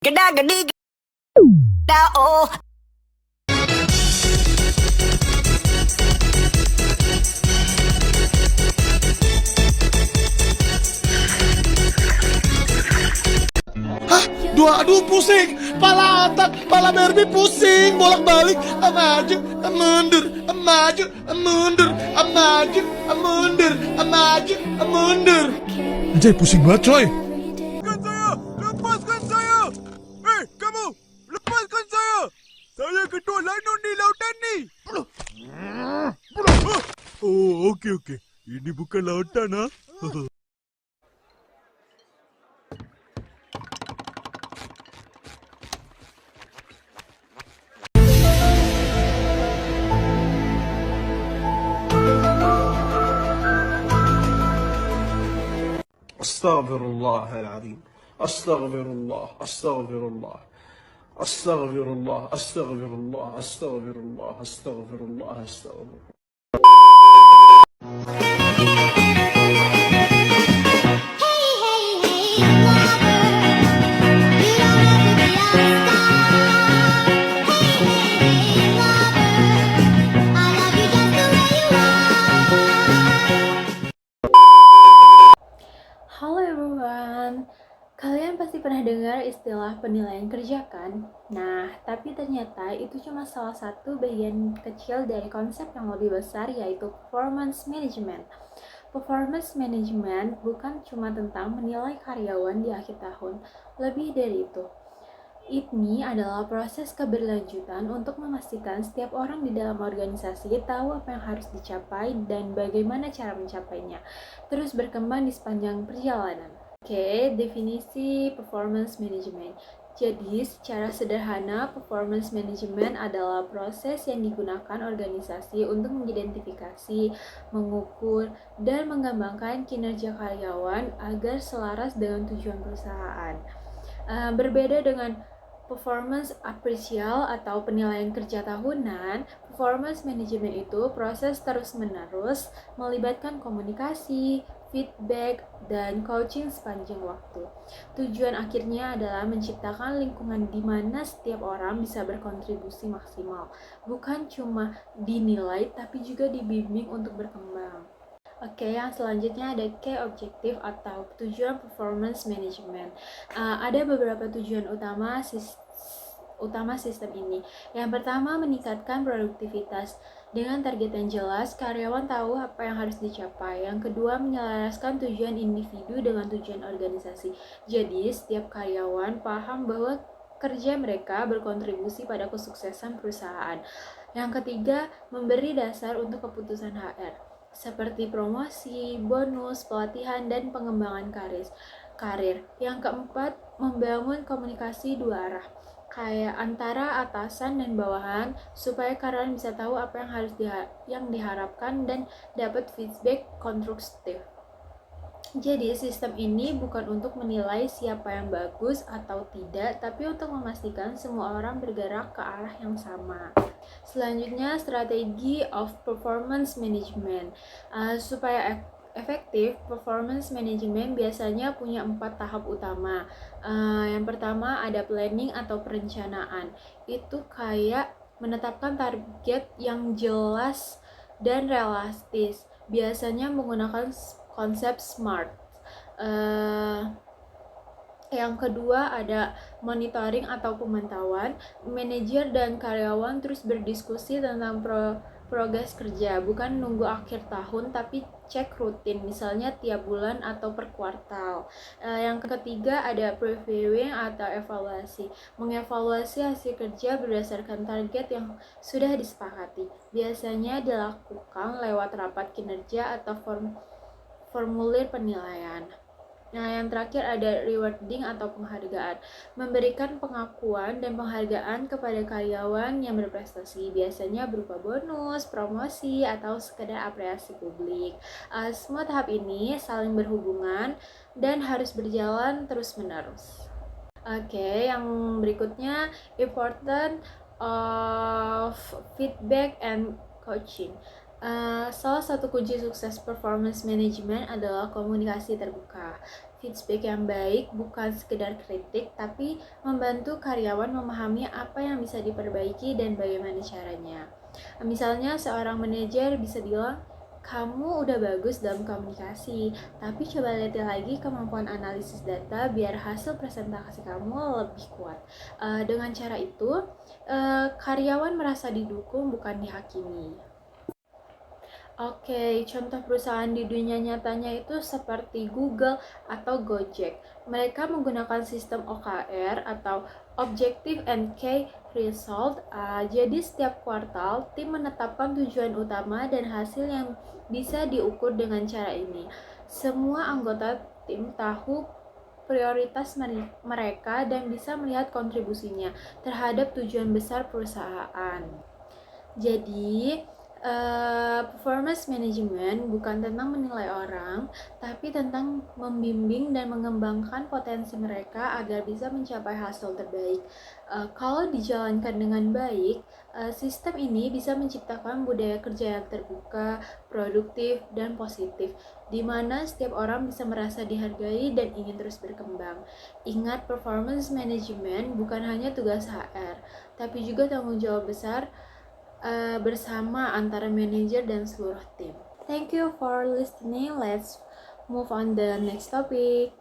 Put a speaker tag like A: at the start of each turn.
A: Geda gedi geda oh.
B: Aduh pusing, pala otak, pala Barbie pusing, bolak-balik, maju, mundur, maju, mundur, maju, mundur, maju, mundur. Anjay pusing banget coy.
C: Lepaskan saya! Lepaskan saya! Hei, kamu! Lepaskan saya! Saya ketua lanun di lautan ni! Oh, okey. Ini bukan lautan, ha?
B: أستغفر الله العظيم. أستغفر الله. أستغفر الله. أستغفر الله. أستغفر الله. أستغفر الله. أستغفر الله. أستغفر الله.
D: Halo everyone, kalian pasti pernah dengar istilah penilaian kerja kan? Nah, tapi ternyata itu cuma salah satu bagian kecil dari konsep yang lebih besar yaitu performance management. Performance management bukan cuma tentang menilai karyawan di akhir tahun, lebih dari itu. Ini adalah proses keberlanjutan untuk memastikan setiap orang di dalam organisasi tahu apa yang harus dicapai dan bagaimana cara mencapainya, terus berkembang di sepanjang perjalanan. Oke, definisi performance management. Jadi, secara sederhana, performance management adalah proses yang digunakan organisasi untuk mengidentifikasi, mengukur, dan mengembangkan kinerja karyawan agar selaras dengan tujuan perusahaan. Berbeda dengan performance apresial atau penilaian kerja tahunan, performance management itu proses terus-menerus melibatkan komunikasi, feedback, dan coaching sepanjang waktu. Tujuan akhirnya adalah menciptakan lingkungan di mana setiap orang bisa berkontribusi maksimal, bukan cuma dinilai tapi juga dibimbing untuk berkembang. Oke, yang selanjutnya ada key objective atau tujuan performance management. Ada beberapa tujuan utama sistem ini. Yang pertama, meningkatkan produktivitas. Dengan target yang jelas, karyawan tahu apa yang harus dicapai. Yang kedua, menyelaraskan tujuan individu dengan tujuan organisasi. Jadi, setiap karyawan paham bahwa kerja mereka berkontribusi pada kesuksesan perusahaan. Yang ketiga, memberi dasar untuk keputusan HR seperti promosi, bonus, pelatihan, dan pengembangan karir. Yang keempat, membangun komunikasi dua arah, kayak antara atasan dan bawahan, supaya karyawan bisa tahu apa yang diharapkan dan dapat feedback konstruktif. Jadi, sistem ini bukan untuk menilai siapa yang bagus atau tidak, tapi untuk memastikan semua orang bergerak ke arah yang sama. Selanjutnya, strategi of performance management. Supaya efektif, performance management biasanya punya 4 tahap utama. Yang pertama ada planning atau perencanaan. Itu kayak menetapkan target yang jelas dan realistis. Biasanya menggunakan konsep SMART. Yang kedua ada monitoring atau pemantauan. Manajer dan karyawan terus berdiskusi tentang progres kerja, bukan nunggu akhir tahun tapi cek rutin, misalnya tiap bulan atau per kuartal. Yang ketiga ada previewing atau evaluasi. Mengevaluasi hasil kerja berdasarkan target yang sudah disepakati. Biasanya dilakukan lewat rapat kinerja atau formulir penilaian. Nah, yang terakhir ada rewarding atau penghargaan. Memberikan pengakuan dan penghargaan kepada karyawan yang berprestasi, biasanya berupa bonus, promosi, atau sekedar apresiasi publik. Semua tahap ini saling berhubungan dan harus berjalan terus-menerus. Oke, yang berikutnya important of feedback and coaching. Salah satu kunci sukses performance management adalah komunikasi terbuka. Feedback yang baik bukan sekedar kritik, tapi membantu karyawan memahami apa yang bisa diperbaiki dan bagaimana caranya. Misalnya seorang manajer bisa bilang, kamu udah bagus dalam komunikasi, tapi coba lihat lagi kemampuan analisis data biar hasil presentasi kamu lebih kuat. Dengan cara itu, karyawan merasa didukung bukan dihakimi. Oke, contoh perusahaan di dunia nyatanya itu seperti Google atau Gojek. Mereka menggunakan sistem OKR atau Objective and Key Result. Jadi setiap kuartal, tim menetapkan tujuan utama dan hasil yang bisa diukur dengan cara ini. Semua anggota tim tahu prioritas mereka dan bisa melihat kontribusinya terhadap tujuan besar perusahaan. Jadi, performance management bukan tentang menilai orang, tapi tentang membimbing dan mengembangkan potensi mereka agar bisa mencapai hasil terbaik. Kalau dijalankan dengan baik, sistem ini bisa menciptakan budaya kerja yang terbuka, produktif, dan positif, di mana setiap orang bisa merasa dihargai dan ingin terus berkembang. Ingat, performance management bukan hanya tugas HR, tapi juga tanggung jawab besar bersama antara manajer dan seluruh tim. Thank you for listening. Let's move on the next topic.